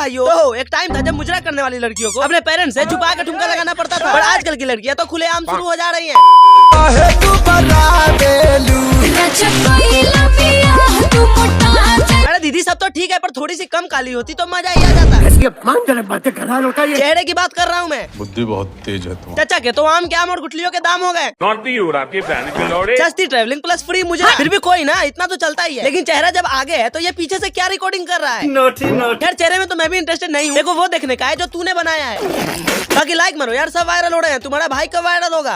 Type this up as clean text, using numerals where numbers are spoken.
भाइयों। तो एक टाइम था जब मुजरा करने वाली लड़कियों को अपने पेरेंट्स से छुपा के ठुमका लगाना पड़ता था, और आजकल की लड़कियां तो खुलेआम शुरू हो जा रही हैं। अरे दीदी सब तो ठीक है, पर थोड़ी सी कम काली होती तो मजा ही आ जाता। चेहरे की बात कर रहा हूँ मैं। बुद्धि बहुत तेज है तुम। चाचा के तो आम के आम और गुठलियों के दाम हो गए। सस्ती ट्रैवलिंग प्लस फ्री मुझे। फिर भी कोई ना, इतना तो चलता ही है। लेकिन चेहरा जब आगे है तो ये पीछे से क्या रिकॉर्डिंग कर रहा है। खैर चेहरे में तो मैं भी इंटरेस्टेड नहीं हूँ। देखो वो देखने का है जो तूने बनाया है। बाकी लाइक मारो यार, सब वायरल हो रहे हैं। तुम्हारा भाई कब वायरल होगा?